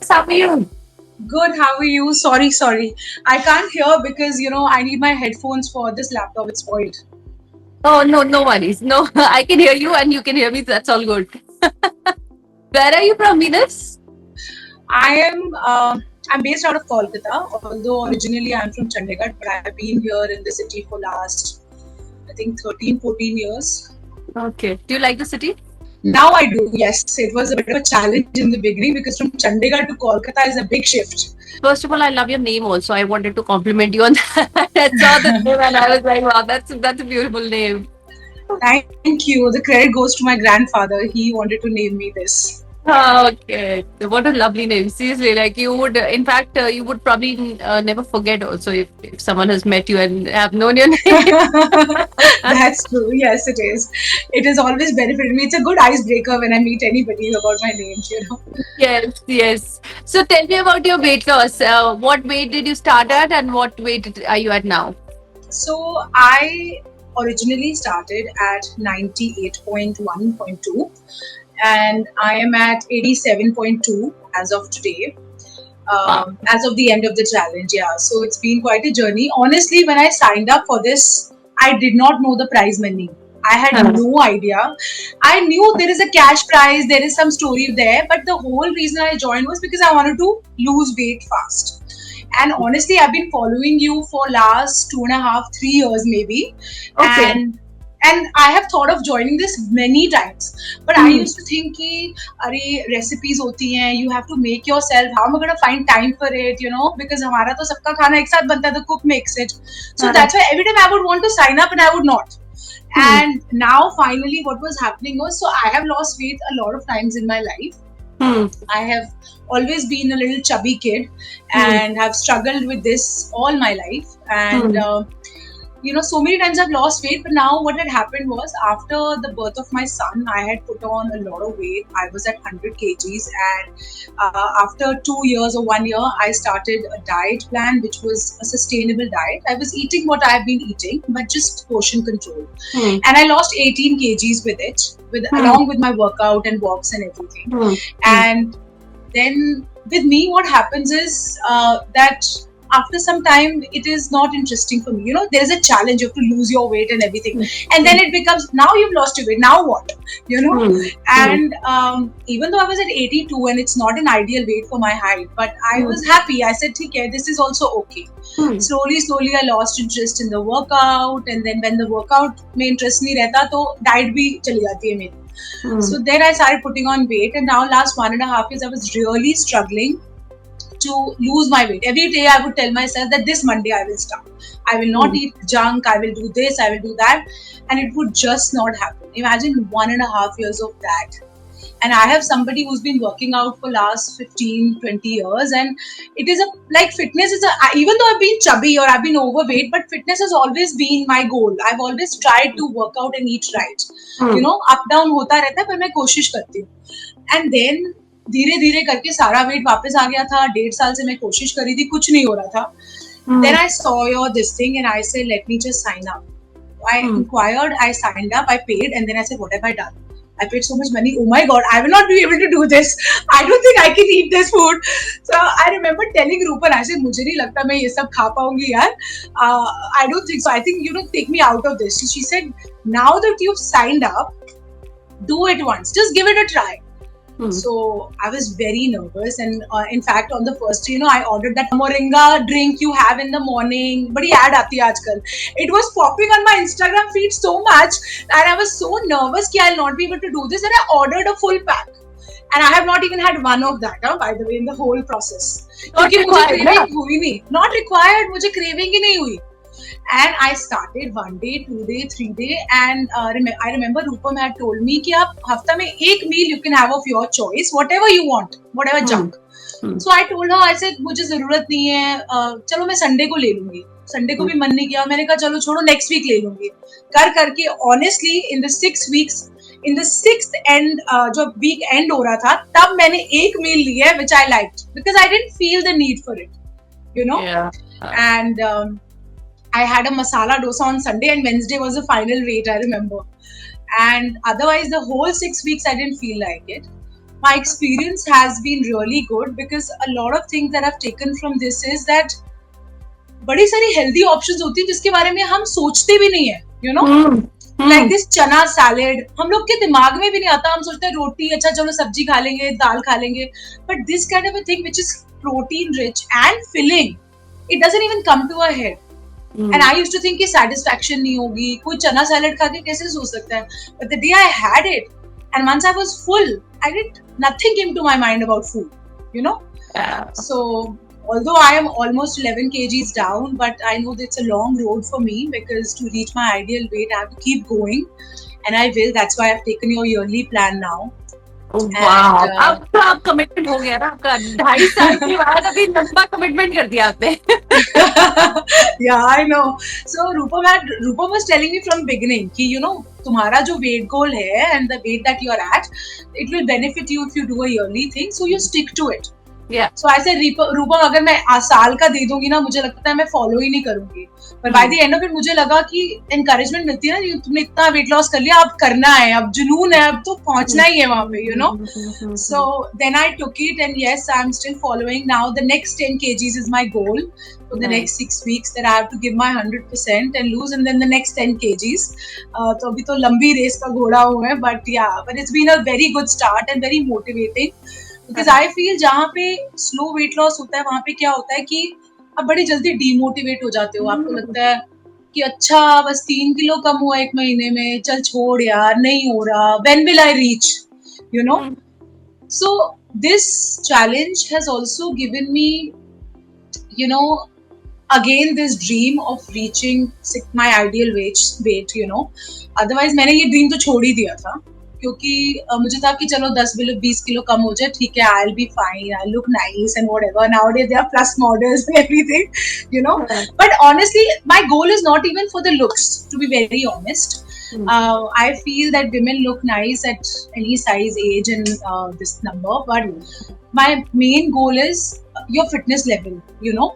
How are you? Good, how are you? Sorry. I can't hear because I need my headphones for this laptop. It's spoiled. Oh, no, no worries. No, I can hear you and you can hear me. That's all good. Where are you from, Venus? I am I'm based out of Kolkata, although originally I'm from Chandigarh, but I've been here in the city for last I think 13, 14 years. Okay. Do you like the city? Now I do, yes. It was a bit of a challenge in the beginning because from Chandigarh to Kolkata is a big shift. First of all, I love your name also. I wanted to compliment you on that. I saw the name and I was like, wow, that's a beautiful name. Thank you. The credit goes to my grandfather. He wanted to name me this. Oh, okay. What a lovely name. Seriously, like you would, in fact, you would probably never forget also if someone has met you and have known your name. That's true. Yes, it is. It has always benefited me. It's a good icebreaker when I meet anybody about my names. Yes, yes. So tell me about your weight loss. What weight did you start at and what weight are you at now? So I originally started at 98.1.2 and I am at 87.2 as of today. Wow. As of the end of the challenge, yeah. So it's been quite a journey. Honestly, when I signed up for this, I did not know the prize money. I had no idea. I knew there is a cash prize, there is some story there, but the whole reason I joined was because I wanted to lose weight fast. And honestly, I've been following you for last 2.5, 3 years maybe, Okay. and I have thought of joining this many times. But I Hmm. used to think कि अरे recipes होती हैं, you have to make yourself. How am I gonna find time for it? Because हमारा तो सबका खाना एक साथ बनता है, the cook makes it. So Uh, that's why every time I would want to sign up and I would not. hmm. And now finally, what was happening was, so I have lost weight a lot of times in my life. Hmm. I have always been a little chubby kid Hmm. and have struggled with this all my life. And Hmm. so many times I've lost weight, but now what had happened was after the birth of my son, I had put on a lot of weight. I was at 100 kgs, and after 2 years or 1 year, I started a diet plan which was a sustainable diet. I was eating what I've been eating, but just portion control, Hmm. and I lost 18 kgs with it, with Hmm. along with my workout and walks and everything. Hmm. Hmm. And then with me what happens is that after some time it is not interesting for me. There's a challenge, you have to lose your weight and everything, and then it becomes, now you've lost your weight, now what? you know Hmm. Hmm. and even though I was at 82 and it's not an ideal weight for my height, but I Hmm. was happy. I said okay, this is also okay. Hmm. Slowly I lost interest in the workout, and then when the workout में interest नहीं रहता तो diet भी चली जाती है मेरी. Hmm. So then I started putting on weight, and now last 1.5 years I was really struggling to lose my weight. Every day I would tell myself that this Monday I will start. I will not Hmm. eat junk, I will do this, I will do that. And it would just not happen. Imagine 1.5 years of that. And I have somebody who's been working out for last 15, 20 years. And it is like fitness is even though I've been chubby or I've been overweight, but fitness has always been my goal. I've always tried to work out and eat right. Hmm. Up down होता रहता है, पर मैं कोशिश करती हूँ. And then धीरे धीरे करके सारा वेट वापस आ गया था. 1.5 साल से मैं कोशिश करी थी, कुछ नहीं हो रहा था. Hmm. Then I saw your this thing and I said, let me just sign up. I Hmm. inquired, I signed up, I paid, and then I said, what have I done? I paid so much money. Oh my god, I will not be able to do this. I don't think I can eat this food. So I remember telling Rupal, I said, मुझे नहीं लगता मैं ये सब खा पाऊंगी यार. I don't think so. I think take me out of this. She said, now that you've signed up, do it once. Just give it a try. Hmm. So I was very nervous, and in fact, on the first day, I ordered that moringa drink you have in the morning. Badi ad aati hai aajkal. It was popping on my Instagram feed so much, and I was so nervous that I'll not be able to do this. And I ordered a full pack, and I have not even had one of that. By the way, in the whole process, Not क्योंकि मुझे required, na? craving हुई नहीं, not required. मुझे craving ही नहीं हुई. And I started 1 day, 2 day, 3 day, and I remember Rupam had told me कि आप हफ्ता में एक meal you can have of your choice, whatever you want, whatever Hmm. junk. Hmm. So I told her, I said मुझे जरूरत नहीं है, चलो मैं संडे को ले लूंगी. संडे को भी मन नहीं किया, मैंने कहा चलो छोड़ो नेक्स्ट वीक ले लूंगी. कर करके honestly in the 6 weeks, in the sixth end, जब week end हो रहा था, तब मैंने एक meal लिया है which I liked because I didn't feel the need for it, Yeah. and I had a masala dosa on Sunday, and Wednesday was the final weight, I remember. And otherwise, the whole 6 weeks, I didn't feel like it. my experience has been really good because a lot of things that I've taken from this is that बड़ी सारी healthy options होती है जिसके बारे में हम सोचते भी नहीं है, you know, like this चना सैलेड हम लोग के दिमाग में भी नहीं आता, हम सोचते हैं रोटी, अच्छा चलो सब्जी खा लेंगे, दाल खा लेंगे, but this kind of a thing which is protein rich and filling, it doesn't even come to our head. And I used to think कि satisfaction नहीं होगी, कोई चना सैलेड खा के कैसे सोच सकता है, but the day I had it and once I was full, I did nothing came to my mind about food, you know. So although I am almost 11 kgs down, but I know that it's a long road for me because to reach my ideal weight, I have to keep going, and I will. That's why I've taken your yearly plan now. वाह, अब तो आप commitment हो गया ना आपका, 2.5 साल के बाद अभी लंबा कमिटमेंट कर दिया आपने. Yeah, I know. So Rupam was telling me from beginning कि you know तुम्हारा जो weight goal है and the weight that you are at, it will benefit you if you do a yearly thing. So you stick to it. Yeah. So I said रूपम अगर मैं साल का दे दूंगी ना, मुझे लगता है मैं फॉलो ही नहीं करूंगी. पर by the end of it मुझे लगा कि encouragement मिलती है ना, तुमने इतना weight loss कर लिया, अब करना है, अब जुनून है, अब तो पहुंचना ही है वहां पे, you know. So then I took it and yes, I'm still following now. The next 10 kgs is my goal for the next 6 weeks that I have to give my 100% and lose, and then the next 10 kgs. तो अभी तो लंबी race का घोड़ा हूँ मैं, but yeah, but it's been a very good start and very motivating. Because I feel जहाँ पे slow weight loss होता है वहाँ पे क्या होता है कि आप बड़ी जल्दी demotivate हो जाते हो. आपको लगता है कि अच्छा बस 3 किलो कम हुआ 1 महीने में, चल छोड़ यार, नहीं हो रहा, when will I reach, you know. So this challenge has also given me, you know, again this dream of reaching my ideal weight, you know. Otherwise मैंने ये dream तो छोड़ ही दिया था क्योंकि मुझे था कि चलो 10-20 किलो कम हो जाए, ठीक है, I'll be fine, I'll look nice and whatever. Nowadays there are plus models and everything, you know. But honestly, my goal is not even for the looks, to be very honest. I feel that women look nice at any size, age and this number. But my main goal is your fitness level, you know,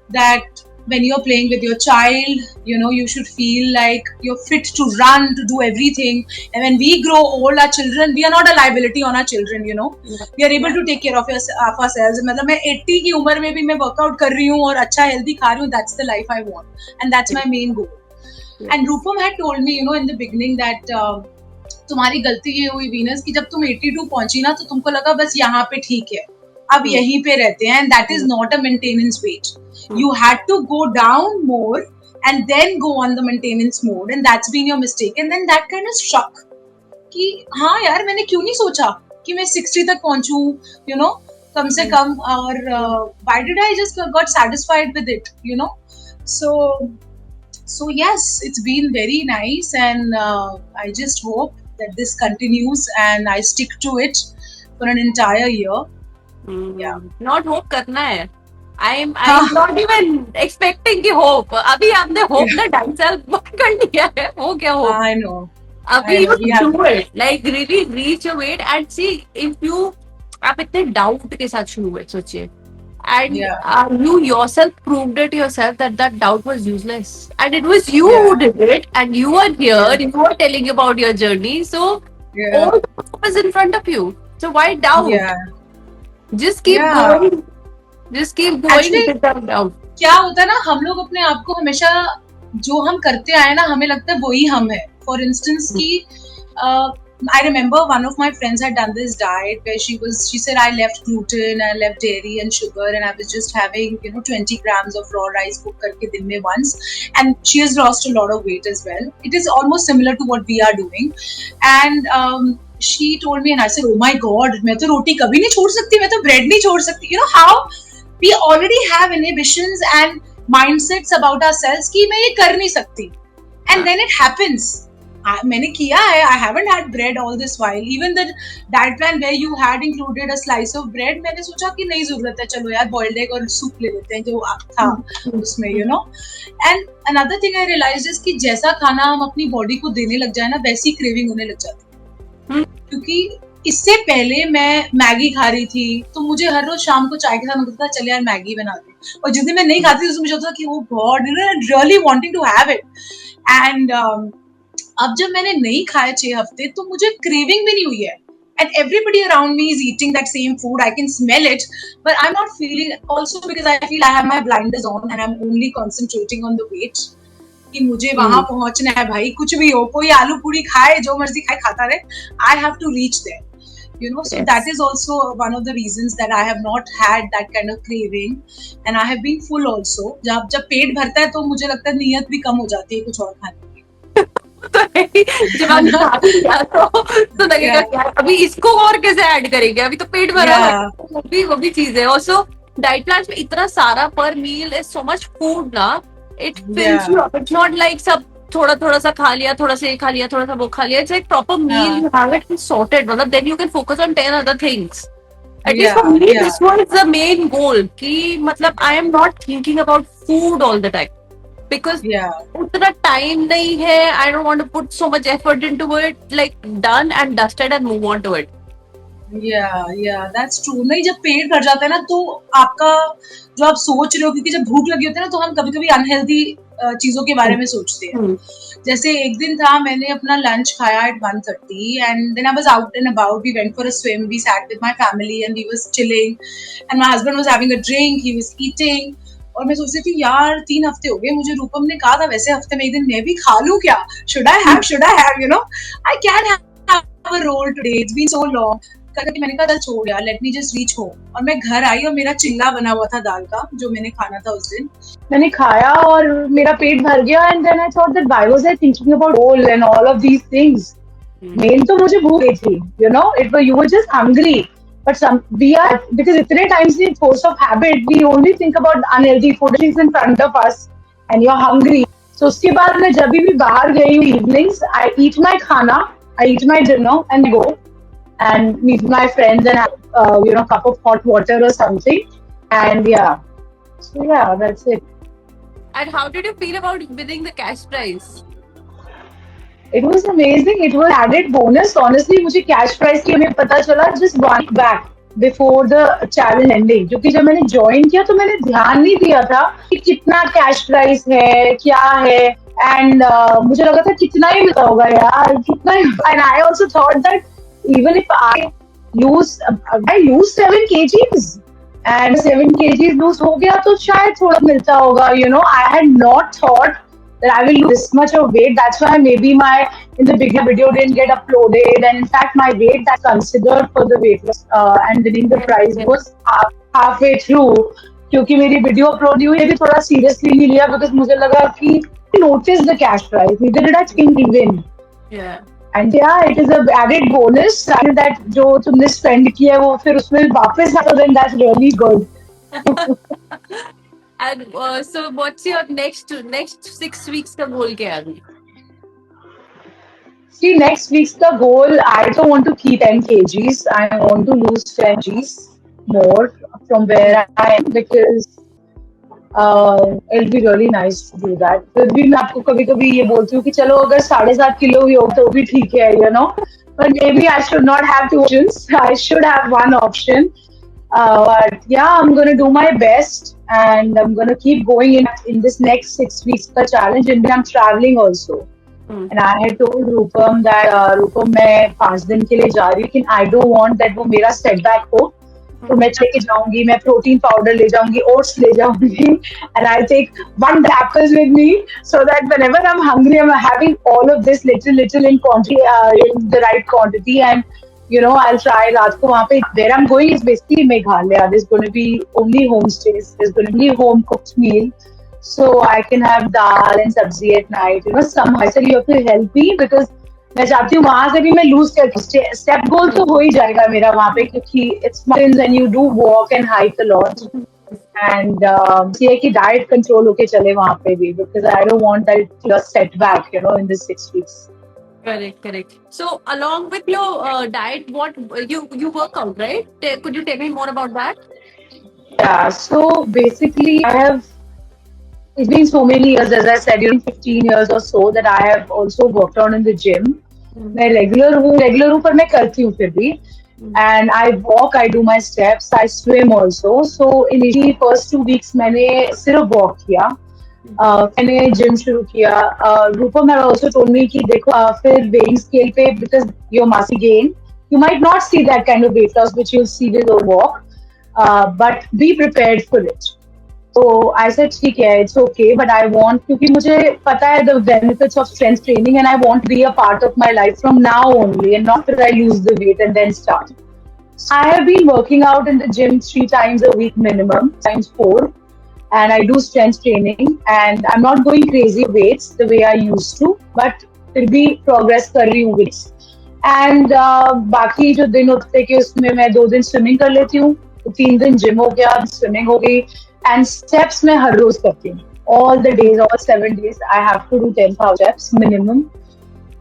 that when you're playing with your child, you know, you should feel like you're fit to run, to do everything. And when we grow old, our children, we are not a liability on our children, you know. We are able to take care of ourselves. मतलब मैं 80 की उम्र में भी मैं workout कर रही हूँ और अच्छा हेल्दी खा रही हूँ. That's the life I want, and that's my main goal. And Rupam had told me, you know, in the beginning that तुम्हारी गलती ये हुई वीनस कि जब तुम 82 पहुंची ना तो तुमको लगा बस यहाँ पे ठीक है, अब यहीं पे रहते हैं, and that is not a maintenance weight. You had to go down more and then go on the maintenance mode, and that's been your mistake. And then that kind of struck कि हाँ यार मैंने क्यों नहीं सोचा कि मैं 60 तक पहुंचूं, you know, कम से कम, और why did I just got satisfied with it, you know. So yes, it's been very nice, and I just hope that this continues and I stick to it for an entire year. Yeah. Not hope करना है. I'm not even expecting कि hope. अभी आपने hope ना 2.5 साल कर लिया है. हो क्या hope? I know. अभी you do it. Like really reach your weight and see if you, आप इतने doubt के साथ शुरू हुए, सोचिए. And you yourself proved it yourself that doubt was useless. And it was you who did it. And you were here. You were telling about your journey. So all the hope is in front of you. So why doubt? Just keep going. Just keep going without doubt. क्या होता है ना, हम लोग अपने आप को हमेशा जो हम करते आए ना, हमें लगता है वही हम है. For instance, कि I remember one of my friends had done this diet where she said I left gluten, I left dairy and sugar, and I was just having, you know, 20 grams of raw rice cook करके दिन में once, and she has lost a lot of weight as well. It is almost similar to what we are doing, and she told me, and I said, oh my god, मैं तो रोटी कभी नहीं छोड़ सकती, मैं तो bread नहीं छोड़ सकती. You know how we already have inhibitions and mindsets about ourselves कि मैं ये कर नहीं सकती, and then it happens. मैंने किया है. I haven't had bread all this while. Even the diet plan where you had included a slice of bread, मैंने सोचा कि नहीं जरूरत है, चलो यार boiled egg और soup ले लेते हैं जो था उसमें, you know. And another thing I realized is कि जैसा खाना हम अपनी बॉडी को देने लग जाए ना, वैसी क्रेविंग होने लग जाती है. क्योंकि इससे पहले मैं मैगी खा रही थी तो मुझे हर रोज शाम को चाय के साथ लगता था चल यार मैगी बना दे, और जिस दिन मैं नहीं खाती तो मुझे होता था कि oh God, you know, really wanting to have it. And अब जब मैंने नहीं खाया 6 हफ्ते तो मुझे क्रेविंग भी नहीं हुई है. and everybody around me is eating that same food. I can smell it, but I'm not feeling. Also because I feel I have my blinders on and I'm only concentrating on the weight. कि मुझे वहां पहुंचना है भाई, कुछ भी हो, कोई आलू पूरी खाए, जो मर्जी खाए, खाता रहे. I have to reach there. You know, so that is also one of the reasons that I have not had that kind of craving, and I have been full also. जब पेट भरता है तो मुझे लगता है नीयत भी कम हो जाती है कुछ और खाने की. जब हम खा भी लिया तो लगेगा यार अभी इसको और कैसे ऐड करेंगे, अभी तो पेट भरा है. वो भी चीज है. ऑल्सो डाइट प्लान में इतना सारा पर meal is so much food ना, it fills you up. It's not like सब थोड़ा थोड़ा सा खा लिया, थोड़ा सा ये खा लिया, थोड़ा सा वो खा लिया. It's like proper meal, you have it sorted. मतलब then you can focus on 10 other things. At least for me, this was the main goal. कि मतलब I am not thinking about food all the time. Because उतना time नहीं है. I don't want to put so much effort into it. Like done and dusted and move on to it. Yeah, that's true. नहीं, जब पेट भर जाता है ना तो आपका जो आप सोच रहे हो, क्योंकि जब भूख लगी होती है ना तो हम कभी-कभी अनहेल्दी चीजों के बारे में सोचते हैं. जैसे एक दिन था, मैंने अपना लंच खाया at 1:30 and then I was out and about. We went for a swim. We sat with my family and we was chilling. And my husband was having a drink. He was eating. और मैं सोच रही थी यार 3 हफ्ते हो गए, मुझे रूपम ने कहा था वैसे हफ्ते में एक दिन मैं भी खा लूं क्या? Should I have, you know? I can have a roll today. It's been so long. करके मैंने कहा चल छोड़ यार, let me just reach home. और मैं घर आई और मेरा चिल्ला बना हुआ था दाल का, जो मैंने खाना था उस दिन. मैंने खाया और मेरा पेट भर गया. And then I thought that why was I thinking about roll and all of these things. मेन तो मुझे भूख लगी थी, you know, it was, you were just hungry. But we are, because इतने times in force of habit we only think about unhealthy food is in front of us and you're hungry. So उसके बाद मैं जब भी बाहर गई हूँ evenings, I eat my खाना, I eat my dinner and go and meet my friends and have you know, cup of hot water or something. And so that's it. And how did you feel about winning the cash prize? It was amazing. It was added bonus. Honestly, मुझे cash prize की हमें पता चला just 1 week back before the challenge ending. क्योंकि जब मैंने join किया तो मैंने ध्यान नहीं दिया था कि कितना cash prize है, क्या है. And मुझे लगा था कितना ही मिलता होगा यार, कितना ही. And I also thought that even if I lose 7 kgs and 7 kgs lose हो गया तो शायद थोड़ा मिलता होगा. You know, I had not thought that I will lose this much of weight. That's why maybe my in the bigger video didn't get uploaded. And in fact, my weight that's considered for the weight loss and winning the prize was halfway through. क्योंकि मेरी video upload हुई, ये भी थोड़ा seriously नहीं लिया because मुझे लगा कि notice the cash prize. Neither did I think we win. Yeah. And it is a added bonus that जो तुमने spend किया है वो फिर उसमें वापस आता, then that's really good. And so what's your next 6 weeks का goal क्या है? See, next week's the goal, I don't want to keep 10 kgs. I want to lose 10 kgs more from where I am because it'll be really nice to do that. फिर भी मैं आपको कभी-कभी ये बोलती हूँ कि चलो अगर 7.5 किलो भी हो तो भी ठीक है, you know. But maybe I should not have 2 options. I should have one option. But yeah, I'm going to do my best and I'm going to keep going in this next 6 weeks ka challenge. And I'm traveling also. And I had told Rupam that Rupam मैं 5 दिन के लिए जा रही हूँ, लेकिन I don't want that वो मेरा setback हो. तो मैं लेके जाऊंगी, मैं प्रोटीन पाउडर ले जाऊंगी, ओट्स ले जाऊंगी, and I'll take 1 apples with me so that whenever I'm hungry, I'm having all of this little in quantity, in the right quantity. And you know, I'll try रात को वहाँ पे, where I'm going is basically Meghalaya. There's going to be only homestays. There's going to be home cooked meal. So I can have dal and sabzi at night. You know, somehow so you have to help me because मैं चाहती हूँ वहाँ से भी मैं lose कर step goal तो हो ही जाएगा मेरा वहाँ पे, क्योंकि it's mountains and you do walk and hike a lot. And ये कि diet control होके चले वहाँ पे भी, because I don't want that setback, you know, in this 6 weeks. Correct. So along with your diet, what you work out, right? Could you tell me more about that? Yeah, so basically it's been so many years, as I said, 15 years or so that I have also worked out in the gym. मैं regular हूँ पर मैं करती हूँ फिर भी. And I walk, I do my steps, I swim also. So initially first 2 weeks मैंने सिर्फ walk किया. मैंने जिम शुरू किया. Rupam had also told me कि देखो फिर weighing scale पे, because your muscle gain, You might not see that kind of weight loss which you'll see with a walk, but be prepared for it. So I said, ठीक है, it's okay, but I want, क्योंकि मुझे पता है the benefits of strength training, and I want to be a part of my life from now only, and not that I lose the weight and then start. I have been working out in the gym 3 times a week minimum, times 4, and I do strength training, and I'm not going crazy weights the way I used to, but फिर भी progress कर रही हूँ weights. And बाकी जो दिन होते हैं कि उसमें मैं 2 दिन स्विमिंग कर लेती हूँ, तो 3 दिन जिम हो गया, स्विमिंग हो गई, एंड स्टेप्स मैं हर रोज करती हूँ. All the days, all 7 days, I have to do 10,000 steps minimum.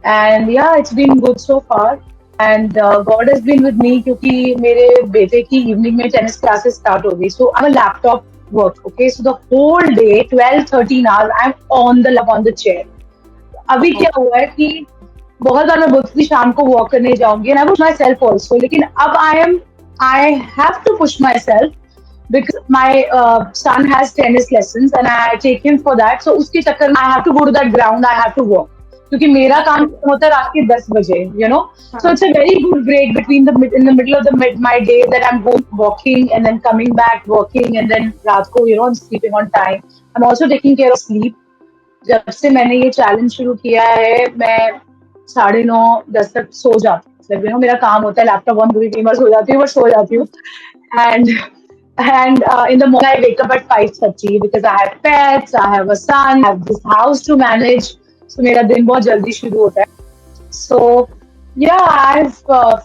And yeah, it's been good so far. And God has been with me क्योंकि मेरे बेटे की इवनिंग में टेनिस क्लासेस स्टार्ट हो गई. So I'm a laptop work. Okay, so the whole day, 12-13 hours, I'm on the chair. अभी क्या हुआ है कि बहुत बार मैं बोलती थी शाम को वॉक करने जाऊंगी, and I push myself also. लेकिन अब I have to push myself because my son has tennis lessons and I take him for that. So उसके चक्कर में I have to go to that ground, I have to walk. क्योंकि मेरा काम होता है रात के 10 बजे, you know. So it's a very good break between in the middle of my day that I'm going walking and then coming back working and then रात को, you know, I'm sleeping on time. I'm also taking care of sleep. जब से मैंने ये challenge शुरू किया है, मैं 9:30-10 तक सो जाती हूँ. You know, मेरा काम होता है लैपटॉप ऑन करके, कई बार सो जाती हूँ, बट सो जाती हूँ. And in the morning I wake up at 5:30 because I have pets, I have a son, I have this house to manage. So मेरा दिन बहुत जल्दी शुरू होता है. So yeah, I've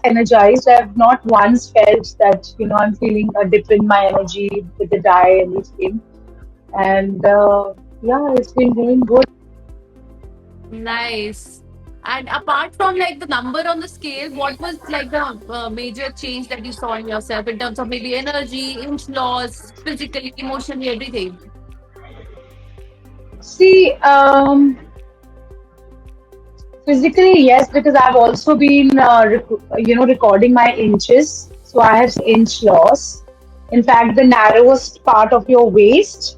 energized. I've not once felt that, you know, I'm feeling a dip in my energy with the diet and everything. And yeah, it's been doing good. Nice. And apart from like the number on the scale, what was like the major change that you saw in yourself in terms of maybe energy, inch loss, physically, emotionally, everything? See, physically, yes, because I've also been, recording my inches. So I have inch loss. In fact, the narrowest part of your waist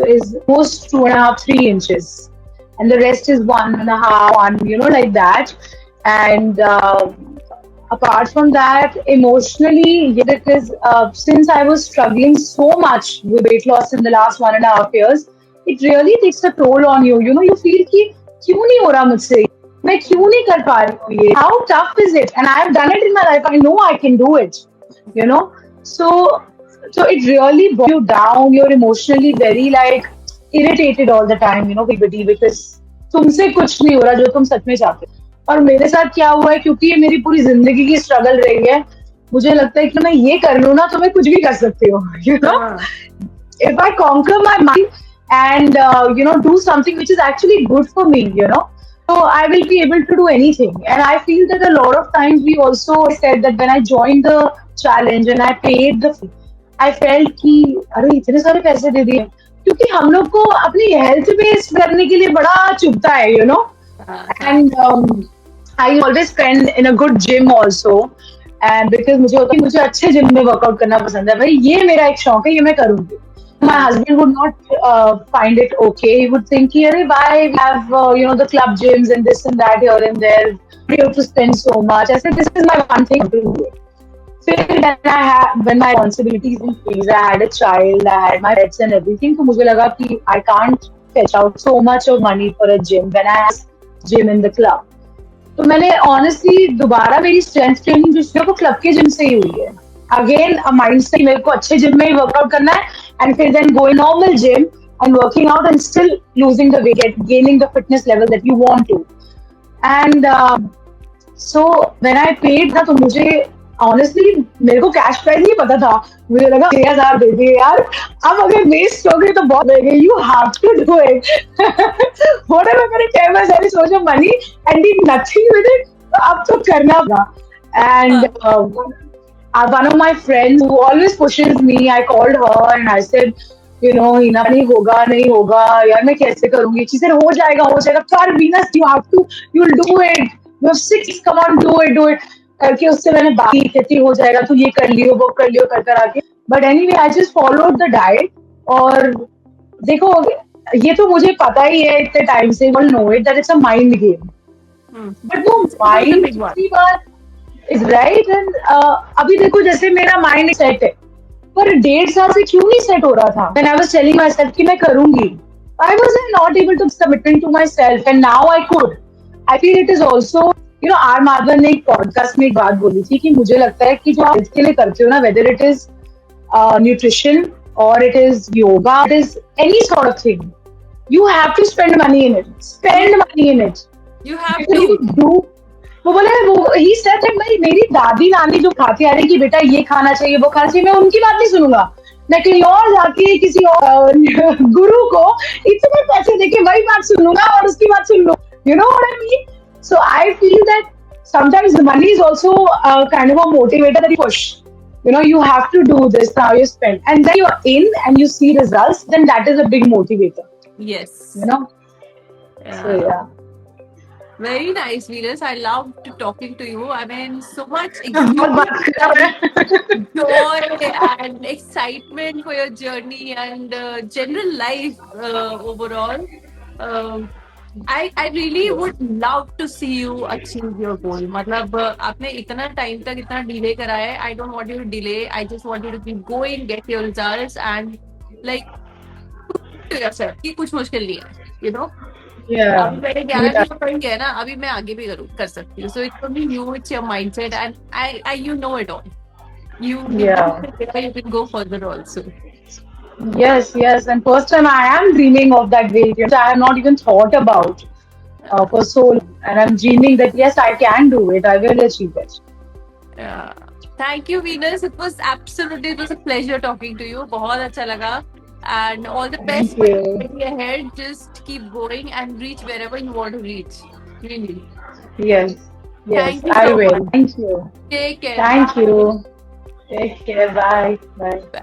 is almost 2.5-3 inches, and the rest is 1.5, you know, like that. And apart from that, emotionally, yeah, because since I was struggling so much with weight loss in the last 1.5 years, it really takes a toll on you. You know, you feel कि क्यों नहीं हो रहा मुझसे, मैं क्यों नहीं कर पा रही हूँ ये? How tough is it? And I have done it in my life. I know I can do it. You know, so it really bogs you down. You're emotionally very like irritated all the time. You know, everybody, because तुमसे कुछ नहीं हो रहा जो तुम सच में चाहते हो. और मेरे साथ क्या हुआ है, क्योंकि ये मेरी पूरी जिंदगी की स्ट्रगल रही है, मुझे लगता है कि मैं ये कर लूँ ना तो मैं कुछ भी कर सकती हूँ. You know, if I conquer my mind and do something which is actually good for me, you know, so I will be able to do anything. And I feel that a lot of times we also said that when I joined the challenge and I paid the fee, I felt कि अरे इतने सारे पैसे दे दिए, क्योंकि हम लोग को अपनी हेल्थ बेस्ड करने के लिए बड़ा चुभता है, you know. And I always spend in a good gym also, and because मुझे अच्छे जिम में वर्कआउट करना पसंद है. भाई ये मेरा एक शौक है, ये मैं करूँगी. My husband would not find it okay. He would think, why we have the club gyms and this and that here and there. We have to spend so much. I said, this is my one thing to do. So when my responsibilities increased, I had a child, I had my pets and everything. So मुझे लगा कि I can't fetch out so much of money for a gym when I have gym in the club. तो मैंने honestly दोबारा मेरी strength training जो club के gym से ही हुई है. Again, a mindset मेरे को अच्छे जिम में ही वर्कआउट करना है, and then go in normal gym and working out and still losing the weight, gaining the fitness level that you want to. And so when I paid ना, तो मुझे honestly मेरे को कैश प्राइस नहीं पता था. मुझे लगा 6,000 दे दिए यार, अब अगर वेस्ट हो गई तो बहुत दे गई. You have to do it. Whatever मैंने pay myself so much money and did nothing with it, तो अब तो करना पड़ा. And one of my friends who always pushes me, I called her and I said, Hina नहीं होगा यार, मैं कैसे करूंगी? She said, हो जाएगा कर Venus, you'll do it, you have 6, come on, do it करके उससे मैंने बात की, कहती हो जाएगा, तू ये कर लियो वो कर लियो कर आके. But anyway, I just followed the diet. और देखो, ये तो मुझे पता ही है इतने टाइम से, all know it that it's a mind game. But वो mind की बात इज राइट एंड अभी देखो जैसे मेरा माइंड सेट है पर 1.5 साल से क्यों नहीं सेट हो रहा था when I was telling myself कि मैं करूंगी I was not able to commitment to myself and now I could I feel it is also R Madhavan ने एक पॉडकास्ट में एक बात बोली थी कि मुझे लगता है कि जो आप इसके लिए करते हो ना whether it is nutrition or it is yoga, it is any sort of thing. You have to spend money in it. Spend money in it. You have If you to. do, वो बोला है वो he said that मेरी दादी नानी जो खाती आ रही कि बेटा ये खाना चाहिए वो खाना चाहिए मैं उनकी बात नहीं सुनूंगा मैं कहीं और जाके किसी और गुरु को इतने पैसे देके वही बात सुनूंगा और उसकी बात सुन लो you know what I mean so I feel that sometimes the money is also kind of a motivator that you push you have to do this now you spend and then you're in and you see results then that is a big motivator Yes. so yeah Very nice, Venus. I loved talking to you. I mean, so much बहुत बात कर रहे हैं। joy and excitement for your journey and general life overall. Um, I really would love to see you achieve your goal. मतलब आपने इतना time तक इतना डिले करा है. I don't want you to delay. I just want you to keep going, get your results and like to yourself कि कुछ मुश्किल नहीं है. You know. yeah अभी मैंने 11 पॉइंट किया ना अभी मैं आगे भी कर सकती हूँ so it's only you it's your mindset and I you know it all you yeah you can go further also. yes and first time I am dreaming of that weight which I have not even thought about for so long and I'm dreaming that yes I can do it I will achieve it Yeah. Thank you, Venus. It was a pleasure talking to you. बहुत अच्छा लगा. And all the best thank you ahead. Just keep going and reach wherever you want to reach. Really. yes Thank you I so will much. thank you Take care. thank Bye. you take care bye Bye.